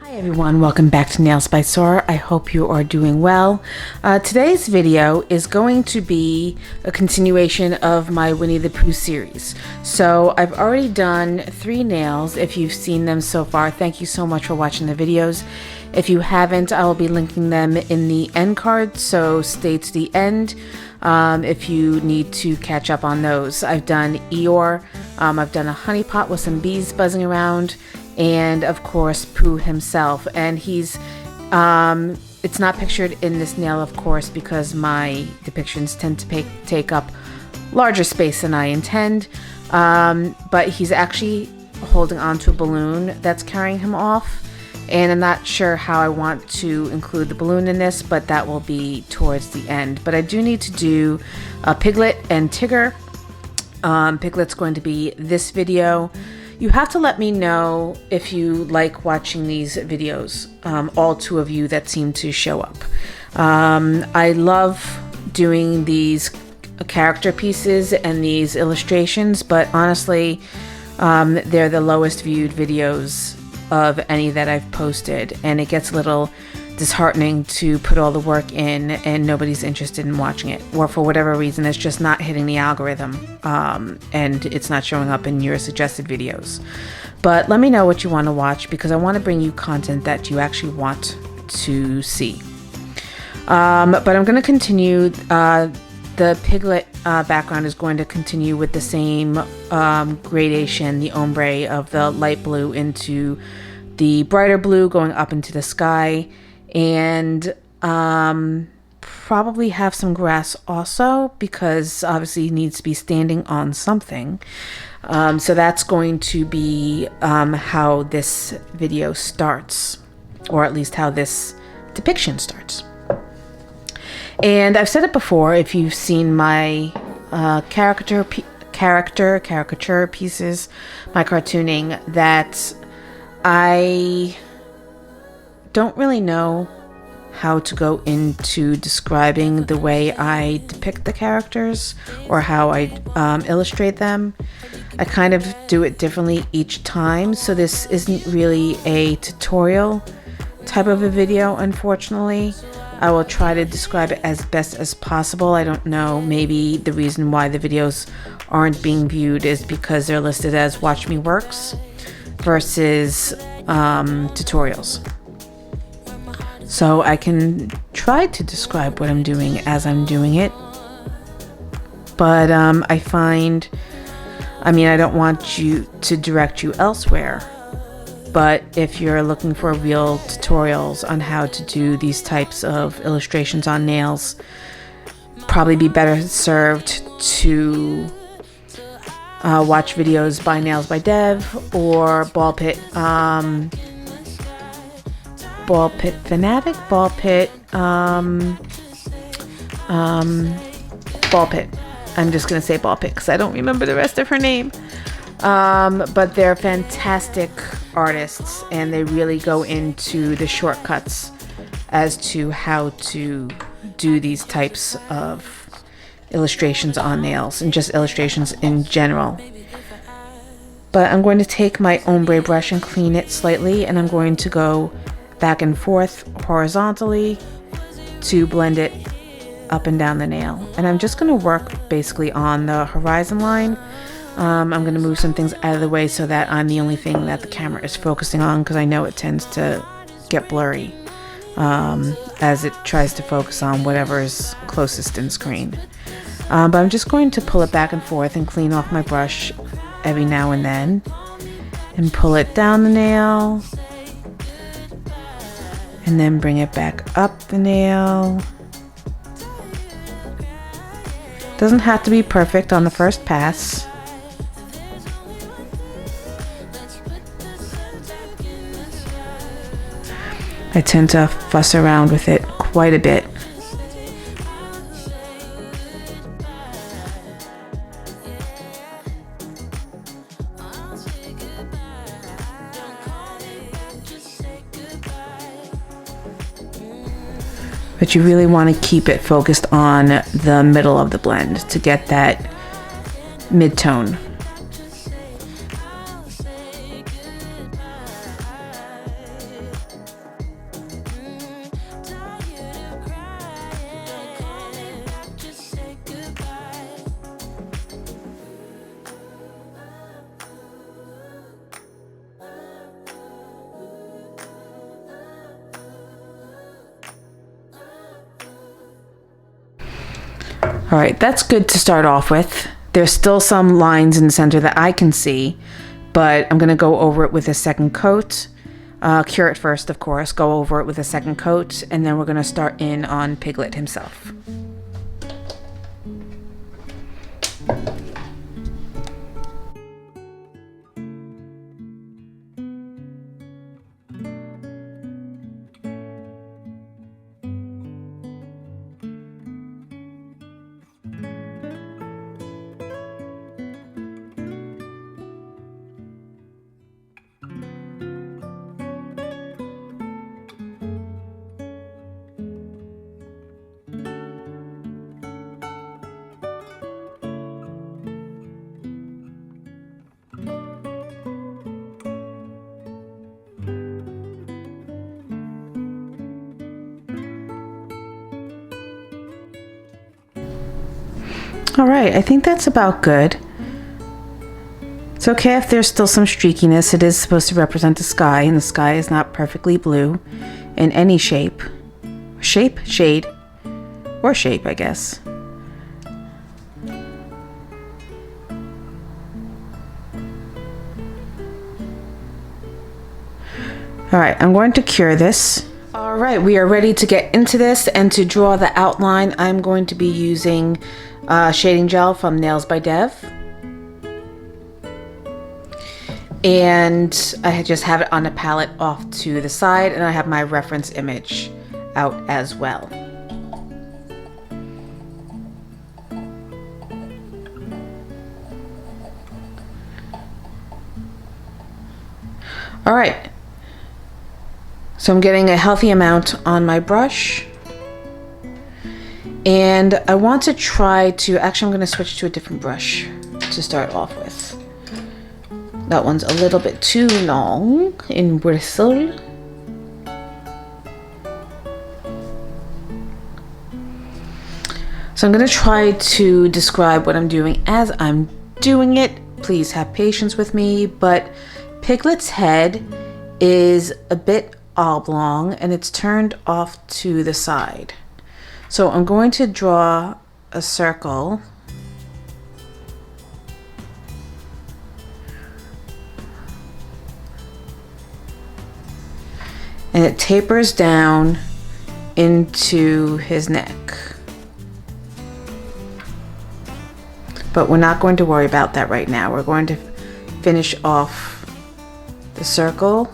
Hi everyone, welcome back to Nails by Sora. I hope you are doing well. Today's video is going to be a continuation of my Winnie the Pooh series. So I've already done 3 nails. If you've seen them so far, thank you so much for watching the videos. If you haven't, I will be linking them in the end card, so stay to the end if you need to catch up on those. I've done Eeyore, I've done a honey pot with some bees buzzing around, and of course Pooh himself, and he's it's not pictured in this nail, of course, because my depictions tend to take up larger space than I intend, but he's actually holding onto a balloon that's carrying him off, and I'm not sure how I want to include the balloon in this, but that will be towards the end. But I do need to do Piglet and Tigger. Piglet's going to be this video. You have to let me know if you like watching these videos, all 2 of you that seem to show up. I love doing these character pieces and these illustrations, but honestly, they're the lowest viewed videos of any that I've posted, and it gets a little disheartening to put all the work in and nobody's interested in watching it, or for whatever reason it's just not hitting the algorithm, and it's not showing up in your suggested videos. But let me know what you want to watch, because I want to bring you content that you actually want to see. But I'm going to continue. The Piglet background is going to continue with the same gradation, the ombre of the light blue into the brighter blue going up into the sky, and probably have some grass also, because obviously he needs to be standing on something. So that's going to be how this video starts, or at least how this depiction starts. And I've said it before, if you've seen my caricature pieces, my cartooning, that I don't really know how to go into describing the way I depict the characters or how I illustrate them. I kind of do it differently each time, so this isn't really a tutorial type of a video, unfortunately. I will try to describe it as best as possible. I don't know, maybe the reason why the videos aren't being viewed is because they're listed as Watch Me Works versus tutorials. So I can try to describe what I'm doing as I'm doing it, but I find, I don't want you to direct you elsewhere, but if you're looking for real tutorials on how to do these types of illustrations on nails, probably be better served to watch videos by Nails by Dev or Ball Pit Fanatic, Ball Pit. I'm just gonna say Ball Pit because I don't remember the rest of her name. But they're fantastic artists, and they really go into the shortcuts as to how to do these types of illustrations on nails, and just illustrations in general. But I'm going to take my ombre brush and clean it slightly, and I'm going to go back and forth horizontally to blend it up and down the nail. And I'm just going to work basically on the horizon line. I'm going to move some things out of the way so that I'm the only thing that the camera is focusing on, because I know it tends to get blurry as it tries to focus on whatever is closest in screen. But I'm just going to pull it back and forth and clean off my brush every now and then and pull it down the nail and then bring it back up the nail. Doesn't have to be perfect on the first pass. I tend to fuss around with it quite a bit. But you really want to keep it focused on the middle of the blend to get that mid-tone. All right, that's good to start off with. There's still some lines in the center that I can see, but I'm gonna go over it with a second coat. Cure it first, of course, go over it with a second coat, and then we're gonna start in on Piglet himself. All right, I think that's about good. It's okay if there's still some streakiness. It is supposed to represent the sky, and the sky is not perfectly blue in any shape. Shade, or shape, I guess. All right, I'm going to cure this. All right, we are ready to get into this, and to draw the outline, I'm going to be using shading gel from Nails by Dev. And I just have it on a palette off to the side, and I have my reference image out as well. All right. So I'm getting a healthy amount on my brush. And I want to try to, actually I'm going to switch to a different brush to start off with. That one's a little bit too long in bristle. So I'm going to try to describe what I'm doing as I'm doing it. Please have patience with me, but Piglet's head is a bit oblong and it's turned off to the side. So I'm going to draw a circle. And it tapers down into his neck. But we're not going to worry about that right now. We're going to finish off the circle.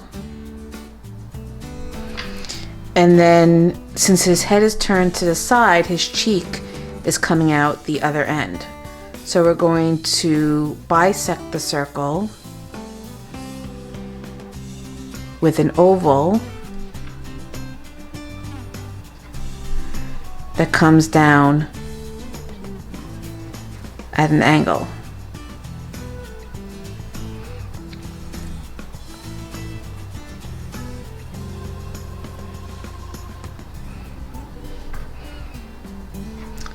And then, since his head is turned to the side, his cheek is coming out the other end. So we're going to bisect the circle with an oval that comes down at an angle.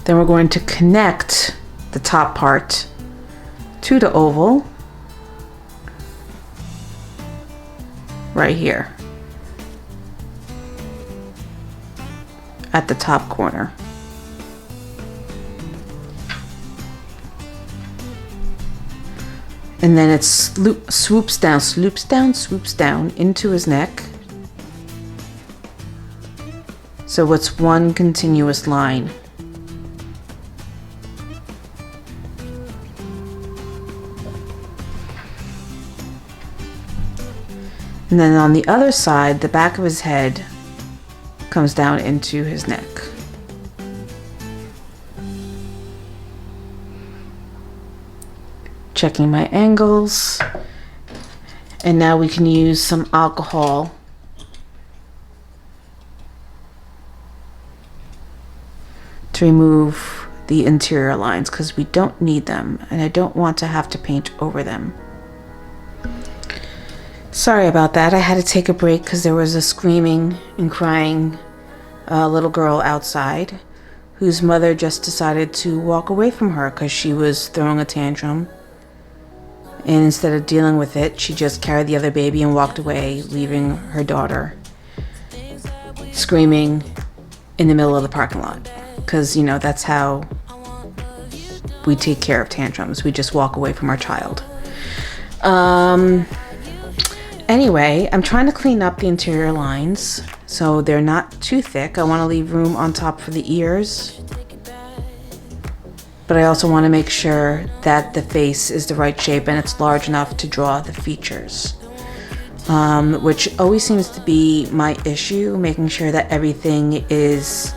Then we're going to connect the top part to the oval right here at the top corner. And then it swoops down into his neck. So it's one continuous line. And then on the other side, the back of his head comes down into his neck. Checking my angles. And now we can use some alcohol to remove the interior lines because we don't need them and I don't want to have to paint over them. Sorry about that. I had to take a break because there was a screaming and crying little girl outside whose mother just decided to walk away from her because she was throwing a tantrum. And instead of dealing with it, she just carried the other baby and walked away, leaving her daughter screaming in the middle of the parking lot. Because, you know, that's how we take care of tantrums. We just walk away from our child. Anyway, I'm trying to clean up the interior lines so they're not too thick. I want to leave room on top for the ears, but I also want to make sure that the face is the right shape and it's large enough to draw the features, which always seems to be my issue, making sure that everything is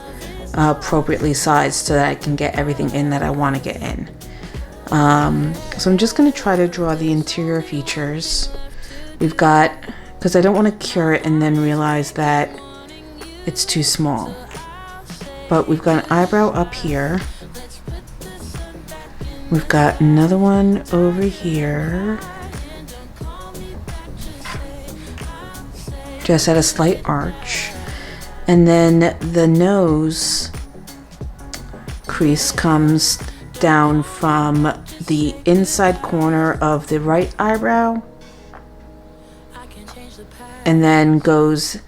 appropriately sized so that I can get everything in that I want to get in. So I'm just going to try to draw the interior features. We've got, because I don't want to cure it and then realize that it's too small. But we've got an eyebrow up here. We've got another one over here. Just at a slight arch. And then the nose crease comes down from the inside corner of the right eyebrow and then goes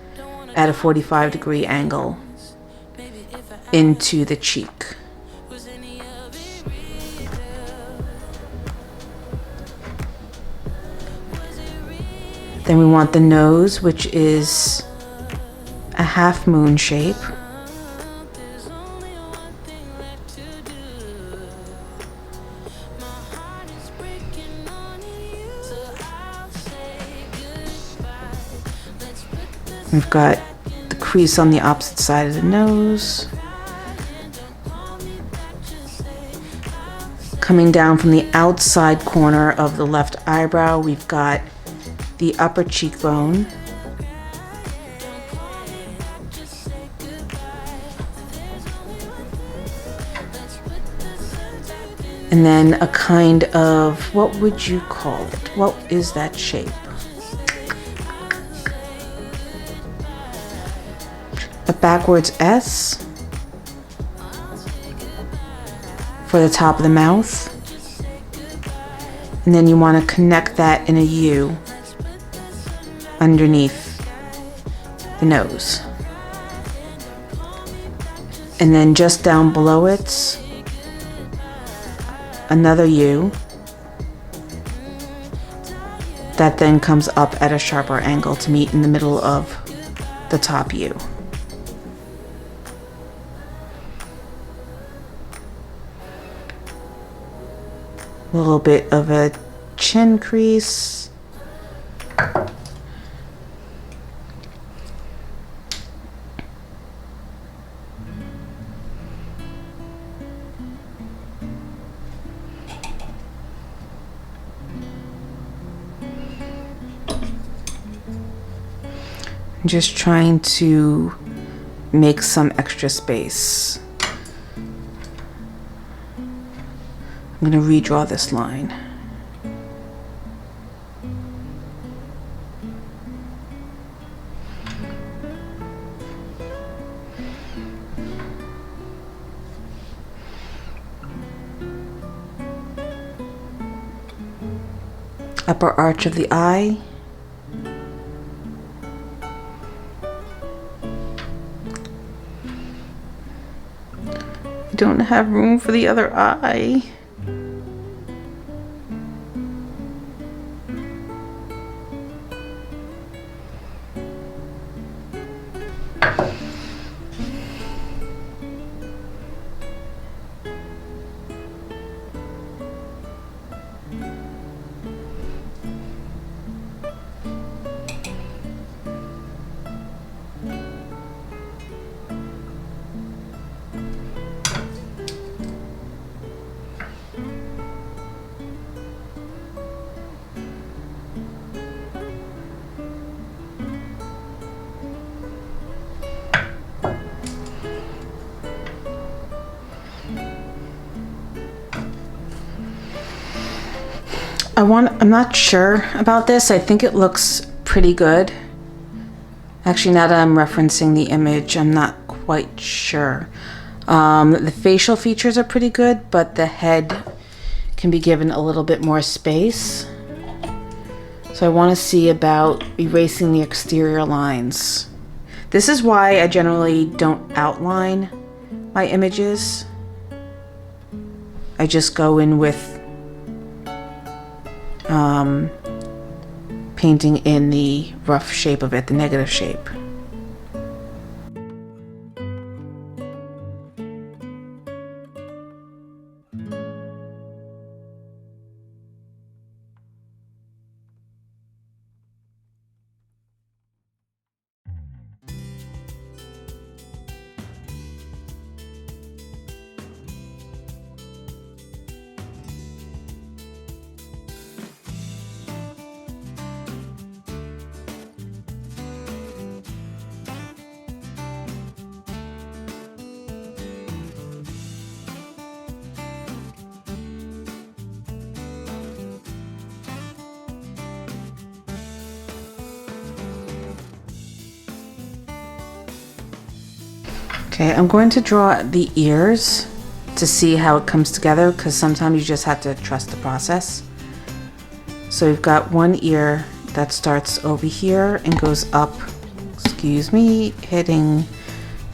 at a 45-degree angle into the cheek. Then we want the nose, which is a half moon shape. We've got the crease on the opposite side of the nose. Coming down from the outside corner of the left eyebrow, we've got the upper cheekbone. And then a kind of, what would you call it? What is that shape? A backwards S for the top of the mouth. And then you want to connect that in a U underneath the nose. And then just down below it, another U that then comes up at a sharper angle to meet in the middle of the top U. A little bit of a chin crease. I'm just trying to make some extra space. I'm going to redraw this line. Upper arch of the eye. I don't have room for the other eye. I'm not sure about this. I think it looks pretty good. Actually, now that I'm referencing the image, I'm not quite sure. The facial features are pretty good, but the head can be given a little bit more space. So I want to see about erasing the exterior lines. This is why I generally don't outline my images. I just go in with painting in the rough shape of it, the negative shape. Okay, I'm going to draw the ears to see how it comes together, because sometimes you just have to trust the process. So we've got one ear that starts over here and goes up, excuse me, hitting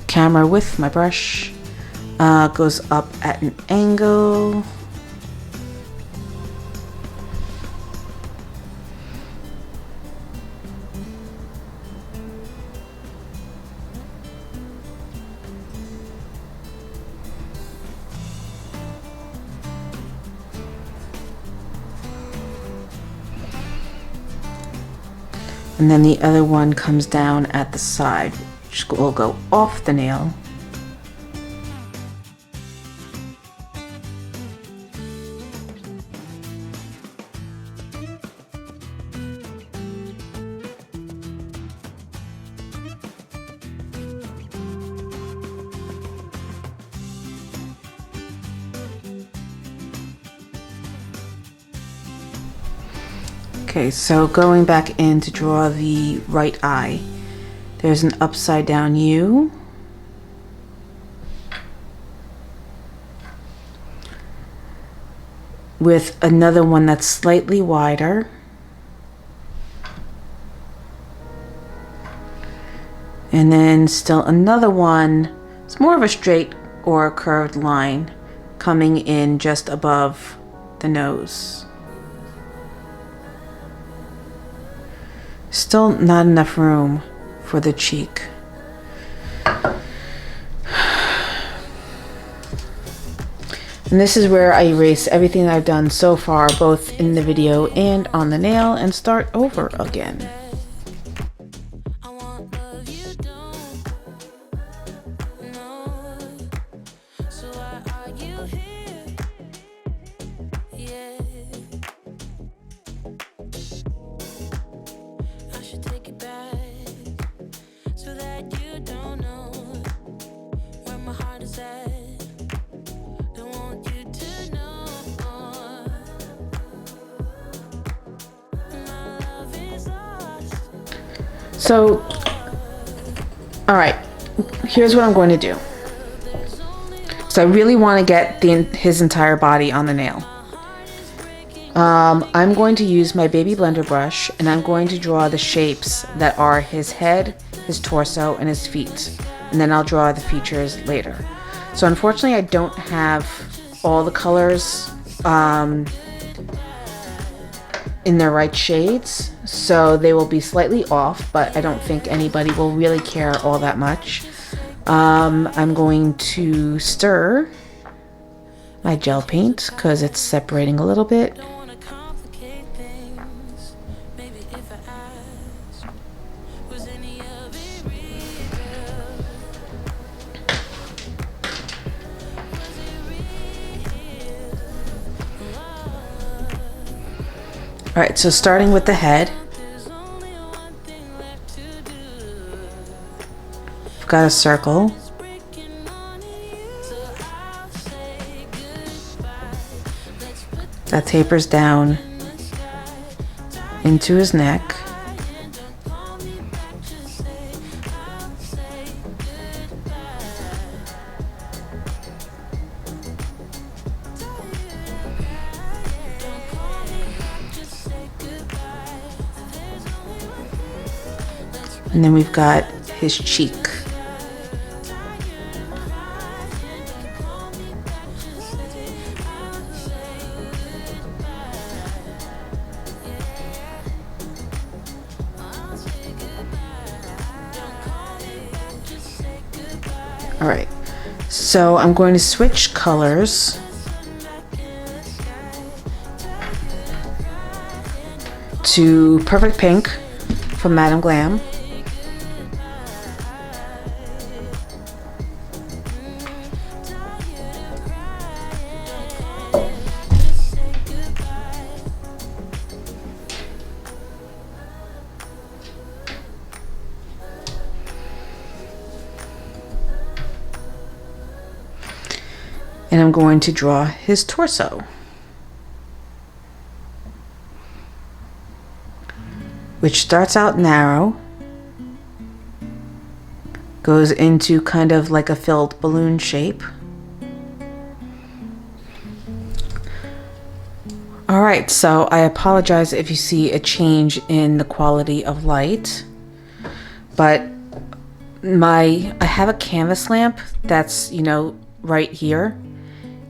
camera with my brush, goes up at an angle. And then the other one comes down at the side, which will go off the nail. Okay, so going back in to draw the right eye, there's an upside down U. With another one that's slightly wider. And then still another one, it's more of a straight or a curved line coming in just above the nose. Still not enough room for the cheek. And this is where I erase everything that I've done so far, both in the video and on the nail, and start over again. So, all right, here's what I'm going to do. So I really want to get his entire body on the nail. I'm going to use my baby blender brush, and I'm going to draw the shapes that are his head, his torso, and his feet. And then I'll draw the features later. So unfortunately, I don't have all the colors in their right shades, so they will be slightly off, but I don't think anybody will really care all that much. I'm going to stir my gel paint because it's separating a little bit. Alright, so starting with the head, I've got a circle. That tapers down into his neck. And then we've got his cheek. All right, so I'm going to switch colors to Perfect Pink from Madame Glam. And I'm going to draw his torso, which starts out narrow, goes into kind of like a filled balloon shape. All right, so I apologize if you see a change in the quality of light, but I have a canvas lamp that's, you know, right here,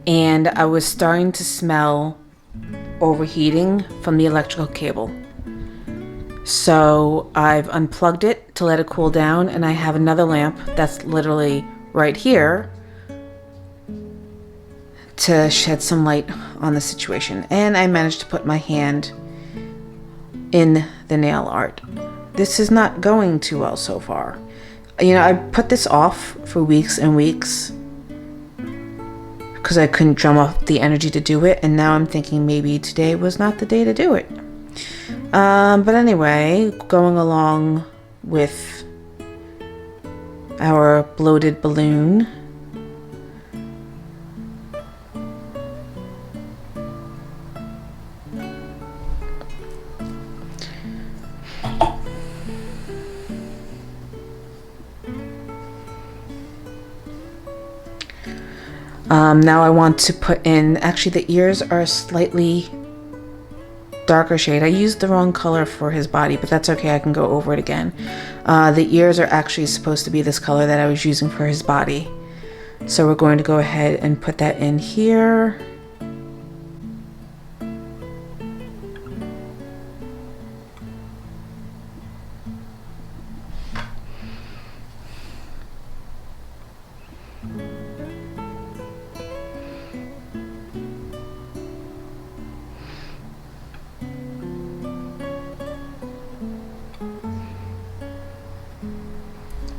and I was starting to smell overheating from the electrical cable. So I've unplugged it to let it cool down, and I have another lamp that's literally right here to shed some light on the situation. And I managed to put my hand in the nail art. This is not going too well so far. You know, I put this off for weeks and weeks because I couldn't drum up the energy to do it, and now I'm thinking maybe today was not the day to do it. But anyway, going along with our bloated balloon, now I want to put in, actually the ears are a slightly darker shade. I used the wrong color for his body, but that's okay, I can go over it again. The ears are actually supposed to be this color that I was using for his body. So we're going to go ahead and put that in here.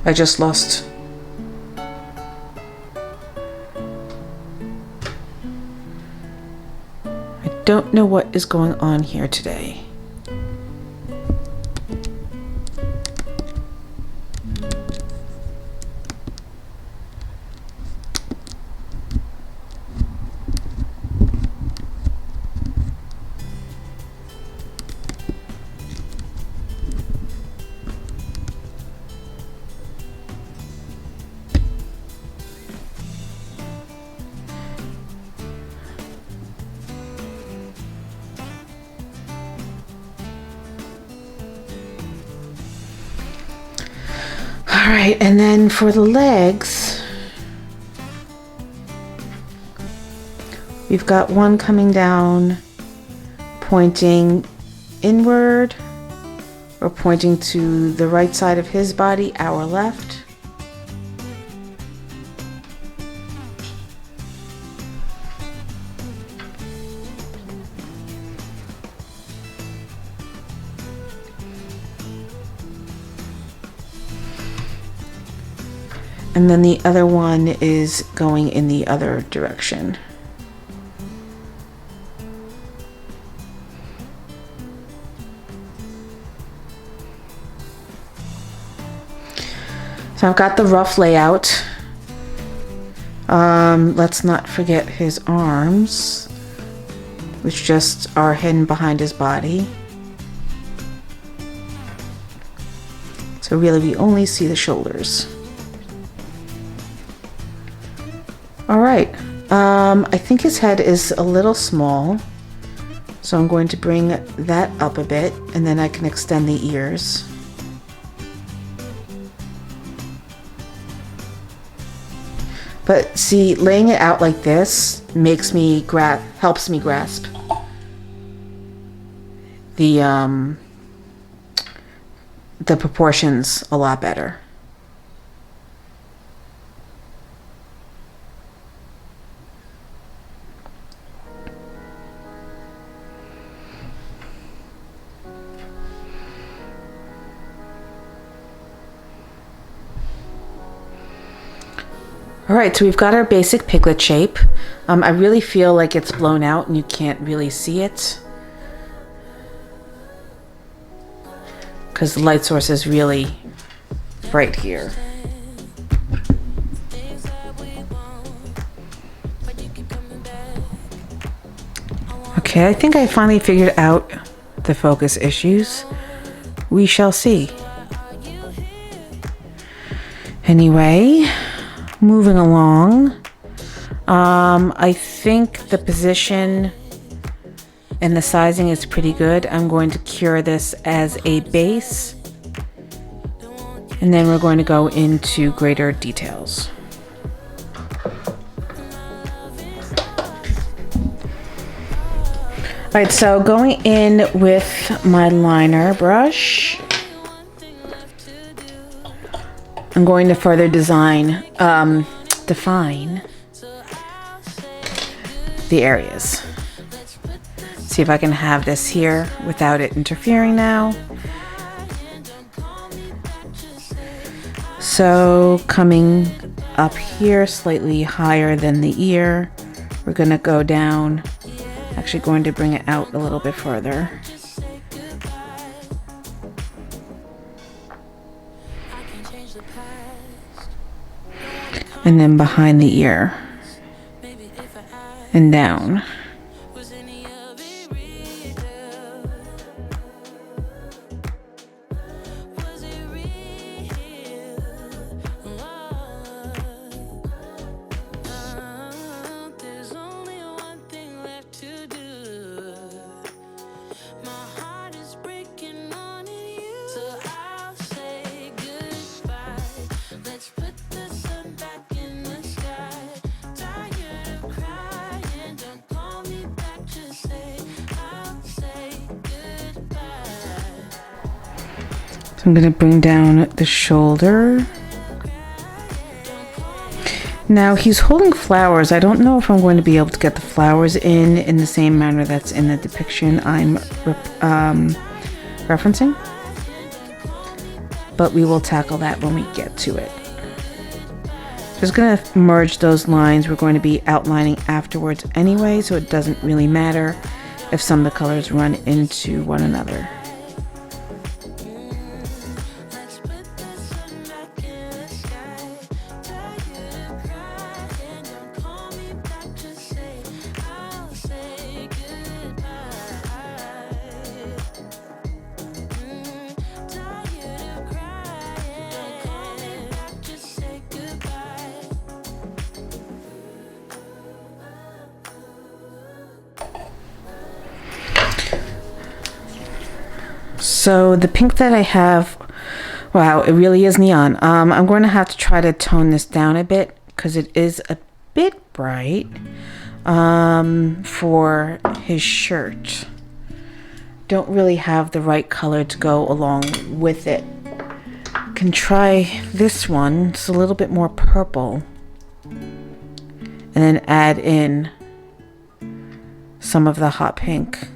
I just lost. I don't know what is going on here today. All right, and then for the legs, we've got one coming down, pointing inward, or pointing to the right side of his body, our left. And then the other one is going in the other direction. So I've got the rough layout. Let's not forget his arms, which just are hidden behind his body. So really we only see the shoulders. All right, I think his head is a little small, so I'm going to bring that up a bit, and then I can extend the ears. But see, laying it out like this makes me helps me grasp the proportions a lot better. All right, so we've got our basic Piglet shape. I really feel like it's blown out and you can't really see it, because the light source is really right here. Okay, I think I finally figured out the focus issues. We shall see. Anyway, moving along. I think the position and the sizing is pretty good. I'm going to cure this as a base, and then we're going to go into greater details. All right, so going in with my liner brush, I'm going to further define the areas. See if I can have this here without it interfering now. So coming up here slightly higher than the ear, we're gonna go down, actually going to bring it out a little bit further. And then behind the ear and down. I'm going to bring down the shoulder. Now he's holding flowers. I don't know if I'm going to be able to get the flowers in the same manner that's in the depiction I'm referencing. But we will tackle that when we get to it. Just going to merge those lines. We're going to be outlining afterwards anyway, so it doesn't really matter if some of the colors run into one another. So the pink that I have, wow, it really is neon. I'm going to have to try to tone this down a bit because it is a bit bright for his shirt. Don't really have the right color to go along with it. Can try this one. It's a little bit more purple. And then add in some of the hot pink.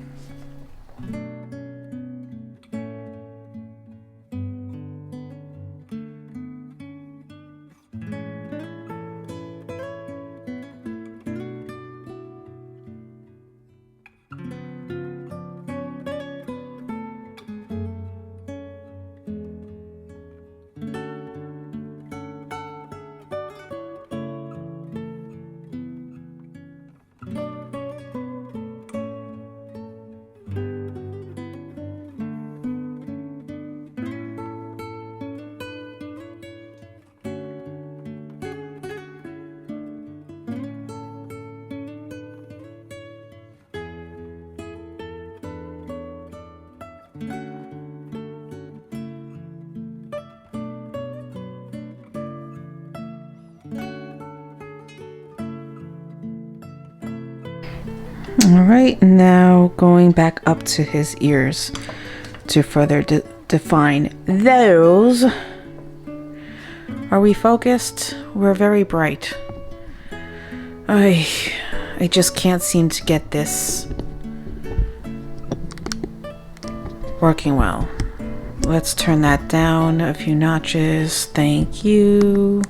All right, now going back up to his ears to further define those. Are we focused? We're very bright. I just can't seem to get this working well. Let's turn that down a few notches. Thank you.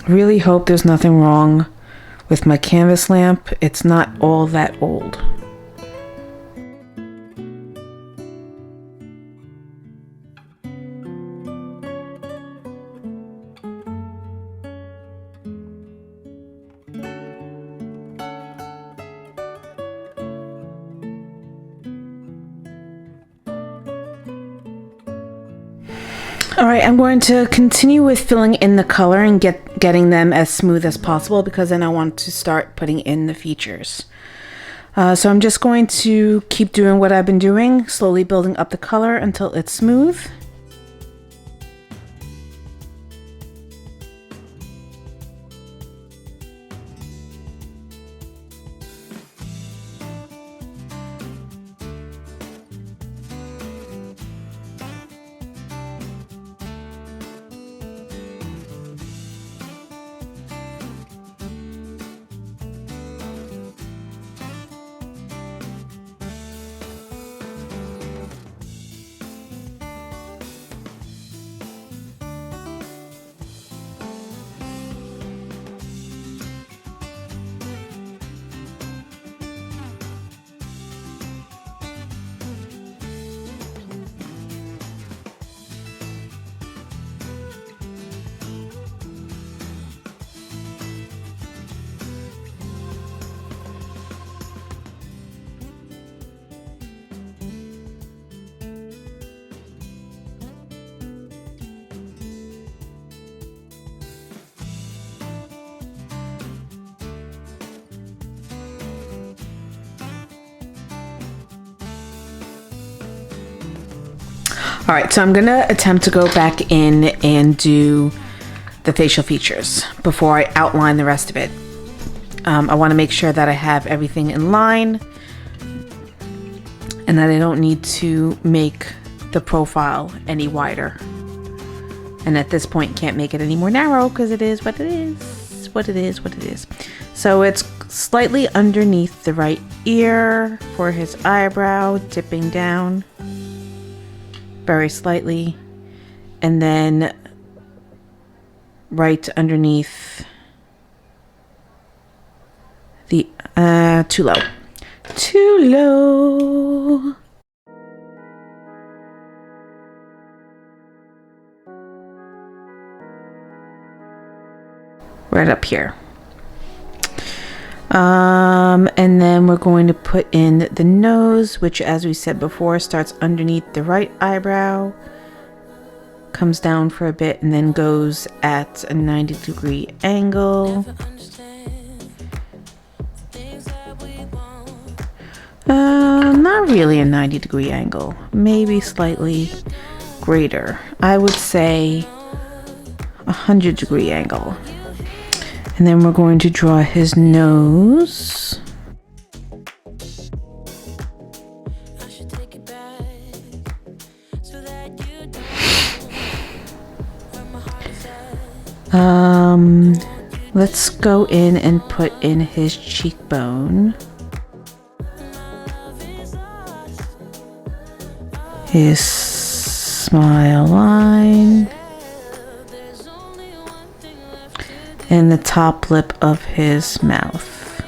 Really hope there's nothing wrong with my canvas lamp. It's not all that old. Alright, I'm going to continue with filling in the color and getting them as smooth as possible, because then I want to start putting in the features. So I'm just going to keep doing what I've been doing, slowly building up the color until it's smooth. Alright, so I'm going to attempt to go back in and do the facial features before I outline the rest of it. I want to make sure that I have everything in line and that I don't need to make the profile any wider. And at this point can't make it any more narrow because it is what it is, what it is, what it is. So it's slightly underneath the right ear for his eyebrow, dipping down very slightly, and then right underneath the too low. Right up here. And then we're going to put in the nose, which, as we said before, starts underneath the right eyebrow, comes down for a bit, and then goes at a 90-degree angle. Not really a 90-degree angle, maybe slightly greater. I would say 100-degree angle. And then we're going to draw his nose. Let's go in and put in his cheekbone. His smile line. And the top lip of his mouth.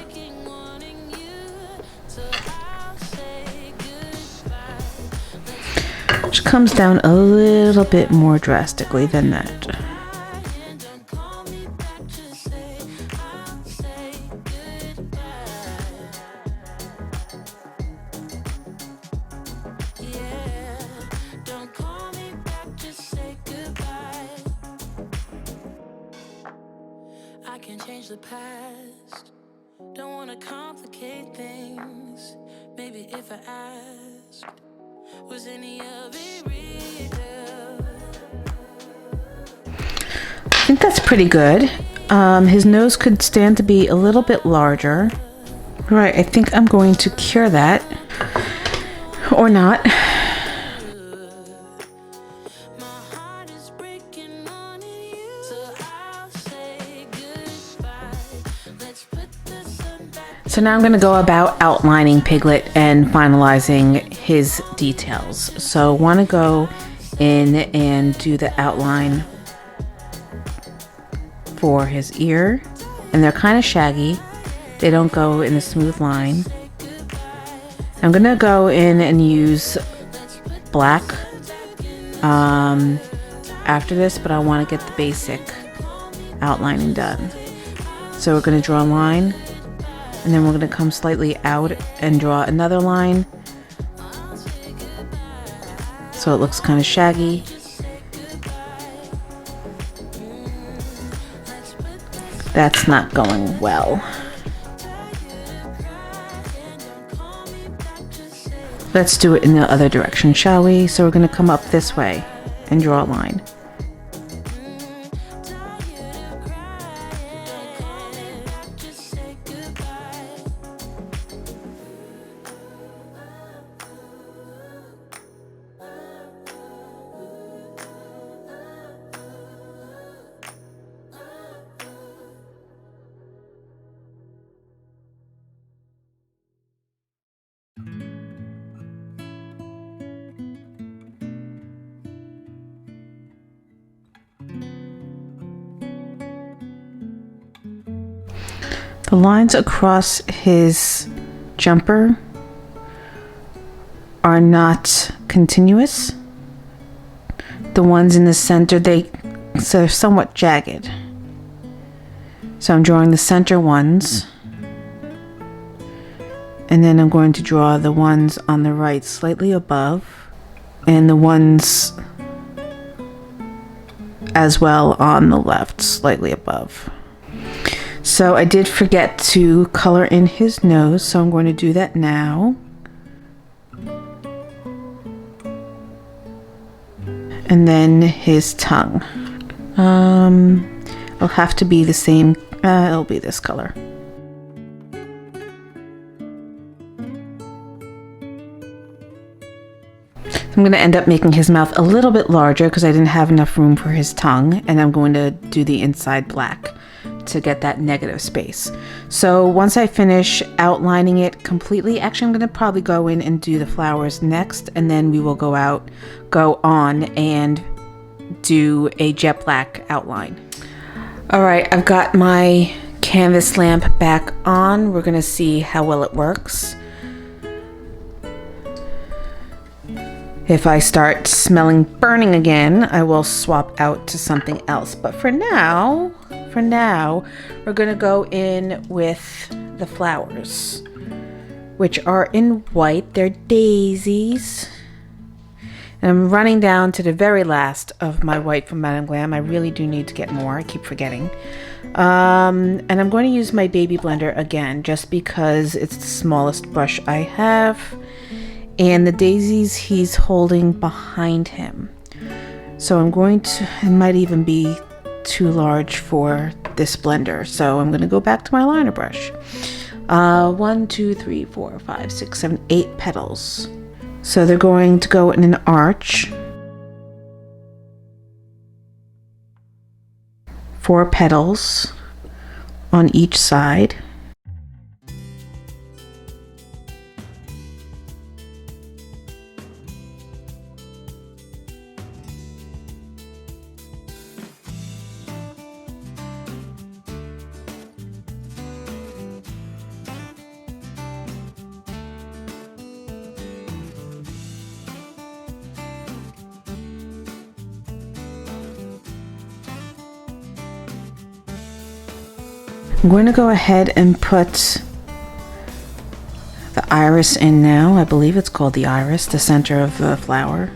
Which comes down a little bit more drastically than that. I can change the past. Don't wanna complicate things. Maybe if I asked, was any of it real? I think that's pretty good. His nose could stand to be a little bit larger. Right, I think I'm going to cure that. Or not. So now I'm going to go about outlining Piglet and finalizing his details. So I want to go in and do the outline for his ear, and they're kind of shaggy. They don't go in a smooth line. I'm gonna go in and use black after this, but I want to get the basic outlining done. So we're going to draw a line, and then we're going to come slightly out and draw another line so it looks kind of shaggy. That's not going well. Let's do it in the other direction, shall we? So we're going to come up this way and draw a line. The lines across his jumper are not continuous. The ones in the center, they're somewhat jagged. So I'm drawing the center ones, and then I'm going to draw the ones on the right slightly above, and the ones as well on the left slightly above. So I did forget to color in his nose, so I'm going to do that now. And then his tongue. It'll have to be the same, it'll be this color. I'm going to end up making his mouth a little bit larger because I didn't have enough room for his tongue, and I'm going to do the inside black to get that negative space. So once I finish outlining it completely, actually I'm going to probably go in and do the flowers next, and then we will go on and do a jet black outline. Alright, I've got my canvas lamp back on. We're going to see how well it works. If I start smelling burning again, I will swap out to something else. But for now, we're going to go in with the flowers, which are in white. They're daisies. And I'm running down to the very last of my white from Madame Glam. I really do need to get more. I keep forgetting. And I'm going to use my baby blender again, just because it's the smallest brush I have. And the daisies he's holding behind him. So I'm going to, it might even be too large for this blender. So I'm going to go back to my liner brush. 1, 2, 3, 4, 5, 6, 7, 8 petals. So they're going to go in an arch. 4 petals on each side. I'm going to go ahead and put the iris in now. I believe it's called the iris, the center of the flower.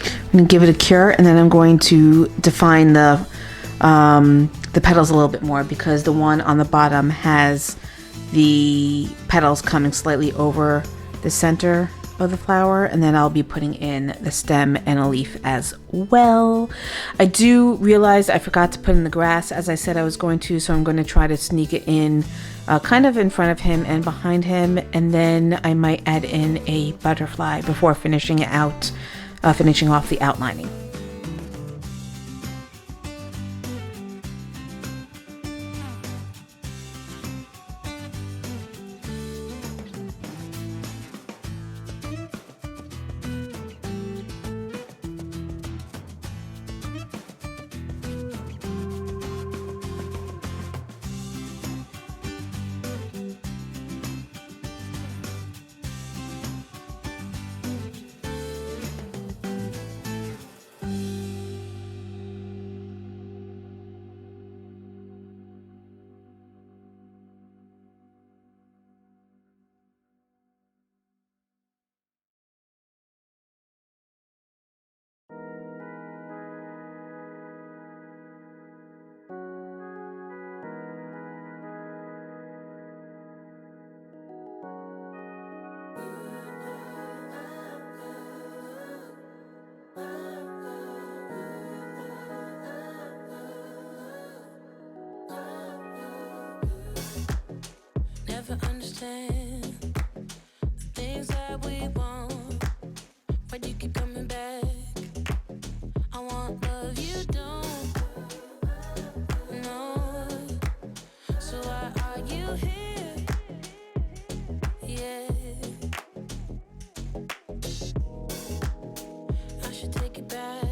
I'm going to give it a cure, and then I'm going to define the petals a little bit more, because the one on the bottom has the petals coming slightly over the center of the flower, and then I'll be putting in the stem and a leaf as well. I do realize I forgot to put in the grass as I said I was going to, so I'm going to try to sneak it in kind of in front of him and behind him, and then I might add in a butterfly before finishing it out, finishing off the outlining. things that we want, but you keep coming back. I want love you don't know. So why are you here? Yeah. I should take it back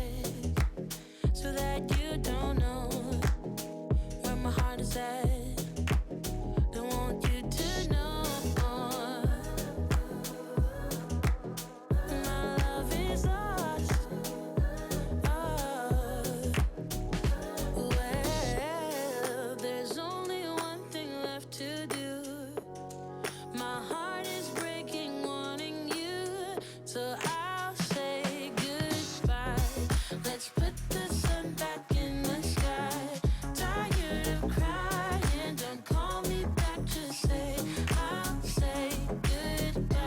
so that you don't know where my heart is at. Don't want you to know my love is lost. Well, there's only one thing left to do. My heart is breaking, wanting you, so I'll say goodbye. Let's put the sun back in the sky. Tired of crying, don't call me back, just say I'll say goodbye.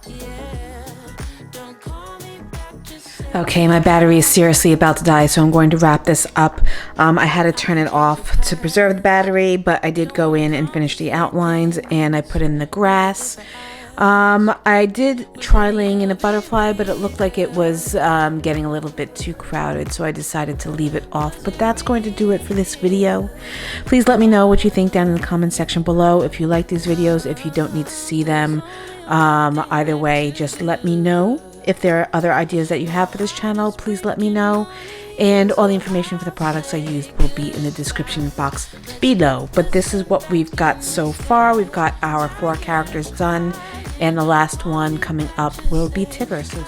Yeah, don't call me back, just say. Okay, my battery is seriously about to die, so I'm going to wrap this up. I had to turn it off to preserve the battery, but I did go in and finish the outlines, and I put in the grass. I did try laying in a butterfly, but it looked like it was getting a little bit too crowded, so I decided to leave it off. But that's going to do it for this video. Please let me know what you think down in the comment section below. If you like these videos, if you don't need to see them, either way, just let me know. If there are other ideas that you have for this channel, please let me know. And all the information for the products I used will be in the description box below. But this is what we've got so far. We've got our 4 characters done, and the last one coming up will be Tigger. So